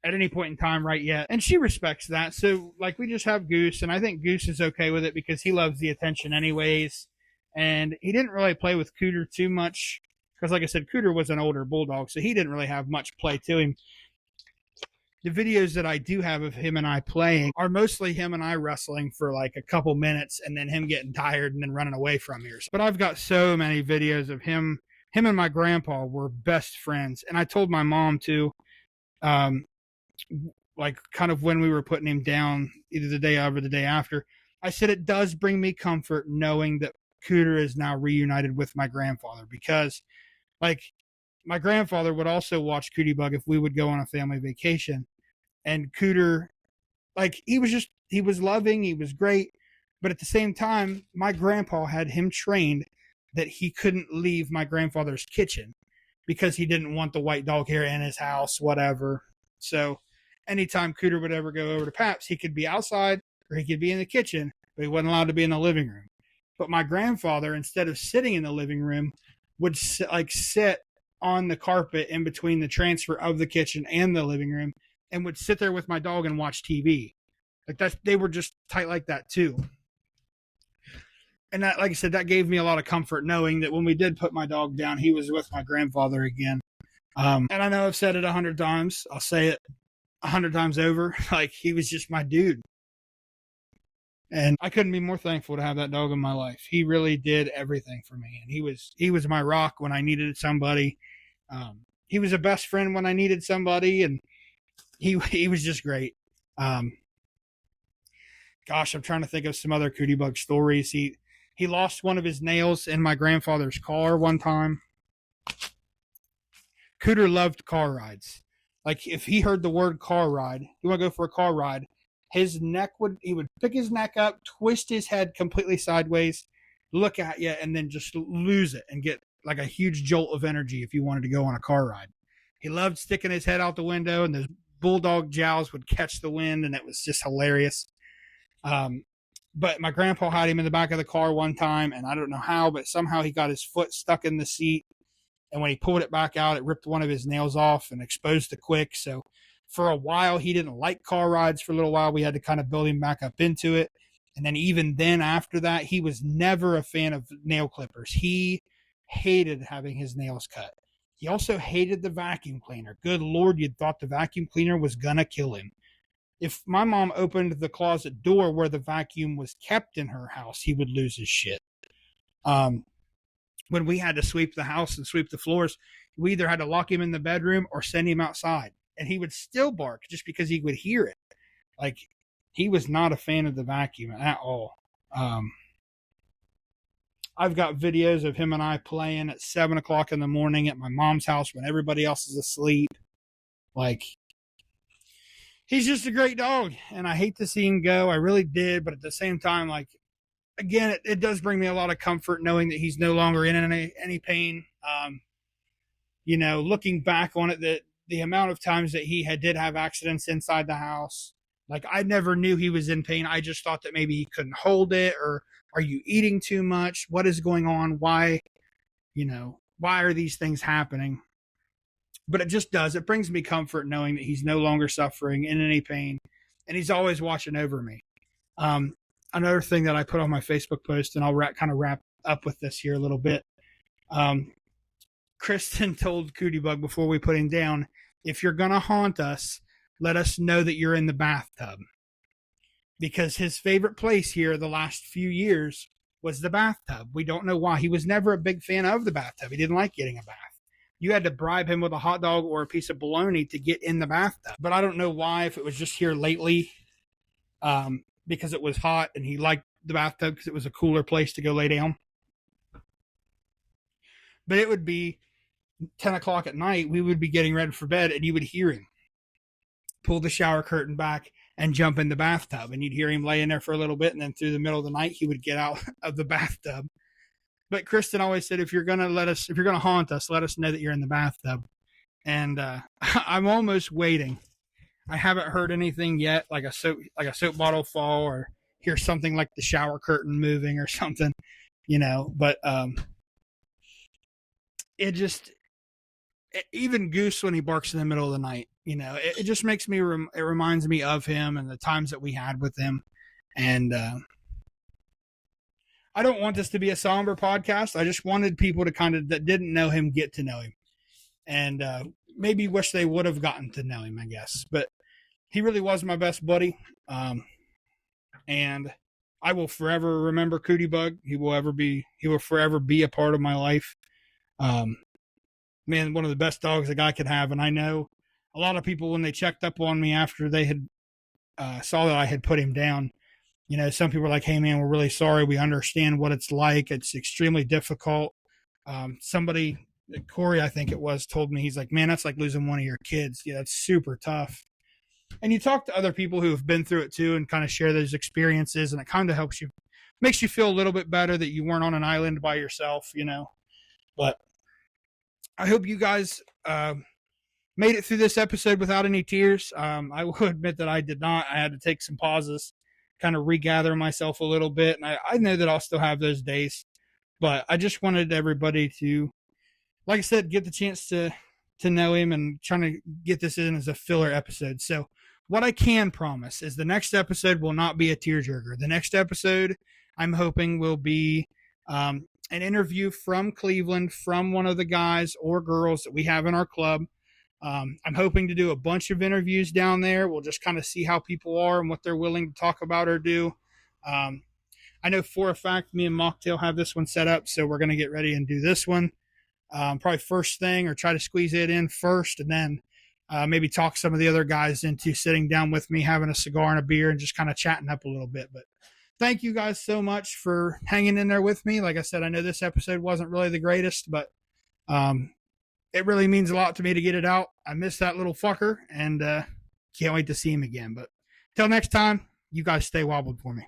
at any point in time right yet. And she respects that. So like, we just have Goose, and I think Goose is okay with it because he loves the attention anyways. And he didn't really play with Cooter too much because, like I said, Cooter was an older bulldog, so he didn't really have much play to him. The videos that I do have of him and I playing are mostly him and I wrestling for like a couple minutes and then him getting tired and then running away from me. But I've got so many videos of him and my grandpa were best friends. And I told my mom too, like kind of when we were putting him down, either the day of or the day after, I said, it does bring me comfort knowing that Cooter is now reunited with my grandfather, because like my grandfather would also watch Cootie Bug if we would go on a family vacation. And Cooter, like, he was just was loving, he was great, but at the same time, my grandpa had him trained that he couldn't leave my grandfather's kitchen because he didn't want the white dog hair in his house, whatever. So anytime Cooter would ever go over to Pap's, he could be outside or he could be in the kitchen, but he wasn't allowed to be in the living room. But my grandfather, instead of sitting in the living room, would sit on the carpet in between the transfer of the kitchen and the living room, and would sit there with my dog and watch TV. Like that, they were just tight like that too. And that, like I said, that gave me a lot of comfort knowing that when we did put my dog down, he was with my grandfather again. And I know I've said it 100 times. I'll say it 100 times over. Like, he was just my dude. And I couldn't be more thankful to have that dog in my life. He really did everything for me. And he was my rock when I needed somebody. He was a best friend when I needed somebody. And he was just great. Gosh, I'm trying to think of some other Cootie Bug stories. He lost one of his nails in my grandfather's car one time. Cooter loved car rides. Like, if he heard the word car ride, you want to go for a car ride, he would pick his neck up, twist his head completely sideways, look at you, and then just lose it and get like a huge jolt of energy if you wanted to go on a car ride. He loved sticking his head out the window, and those bulldog jowls would catch the wind, and it was just hilarious. But my grandpa had him in the back of the car one time, and I don't know how, but somehow he got his foot stuck in the seat. And when he pulled it back out, it ripped one of his nails off and exposed the quick. So for a while, he didn't like car rides for a little while. We had to kind of build him back up into it. And then even then after that, he was never a fan of nail clippers. He hated having his nails cut. He also hated the vacuum cleaner. Good Lord, you'd thought the vacuum cleaner was going to kill him. If my mom opened the closet door where the vacuum was kept in her house, he would lose his shit. When we had to sweep the house and sweep the floors, we either had to lock him in the bedroom or send him outside. And he would still bark just because he would hear it. Like, he was not a fan of the vacuum at all. I've got videos of him and I playing at 7 o'clock in the morning at my mom's house when everybody else is asleep. Like, he's just a great dog, and I hate to see him go. I really did, but at the same time, like, again, it does bring me a lot of comfort knowing that he's no longer in any pain. Looking back on it, that the amount of times that he did have accidents inside the house, like, I never knew he was in pain. I just thought that maybe he couldn't hold it, or are you eating too much? What is going on? Why are these things happening? But it just does. It brings me comfort knowing that he's no longer suffering in any pain, and he's always watching over me. Another thing that I put on my Facebook post, and I'll kind of wrap up with this here a little bit. Kristen told Cootie Bug before we put him down, if you're going to haunt us, let us know that you're in the bathtub. Because his favorite place here the last few years was the bathtub. We don't know why. He was never a big fan of the bathtub. He didn't like getting a bath. You had to bribe him with a hot dog or a piece of bologna to get in the bathtub. But I don't know why, if it was just here lately, because it was hot and he liked the bathtub because it was a cooler place to go lay down. But it would be 10 o'clock at night. We would be getting ready for bed, and you would hear him pull the shower curtain back and jump in the bathtub. And you'd hear him laying there for a little bit, and then through the middle of the night, he would get out of the bathtub. But Kristen always said, if you're going to haunt us, let us know that you're in the bathtub. And I'm almost waiting. I haven't heard anything yet, like a soap bottle fall, or hear something like the shower curtain moving or something, but even Goose, when he barks in the middle of the night, it just makes me, it reminds me of him and the times that we had with him. And I don't want this to be a somber podcast. I just wanted people to that didn't know him, get to know him, and maybe wish they would have gotten to know him, I guess. But he really was my best buddy. And I will forever remember Cootie Bug. He will forever be a part of my life. Man, one of the best dogs a guy could have. And I know a lot of people, when they checked up on me after they had saw that I had put him down, some people were like, hey man, we're really sorry. We understand what it's like. It's extremely difficult. Somebody, Corey, I think it was, told me, he's like, man, that's like losing one of your kids. Yeah, that's super tough. and you talk to other people who have been through it too and kind of share those experiences, and it kind of helps you, makes you feel a little bit better that you weren't on an island by yourself, you know. But I hope you guys made it through this episode without any tears. I will admit that I did not. I had to take some pauses, kind of regather myself a little bit, and I know that I'll still have those days, but I just wanted everybody to, like I said, get the chance to know him and trying to get this in as a filler episode. So what I can promise is the next episode will not be a tearjerker. The next episode, I'm hoping, will be an interview from Cleveland from one of the guys or girls that we have in our club. I'm hoping to do a bunch of interviews down there. We'll just kind of see how people are and what they're willing to talk about or do. I know for a fact me and Mocktail have this one set up, so we're going to get ready and do this one. Probably first thing, or try to squeeze it in first, and then maybe talk some of the other guys into sitting down with me, having a cigar and a beer, and just kind of chatting up a little bit. But thank you guys so much for hanging in there with me. Like I said, I know this episode wasn't really the greatest, but it really means a lot to me to get it out. I miss that little fucker, and can't wait to see him again. But till next time, you guys stay wobbled for me.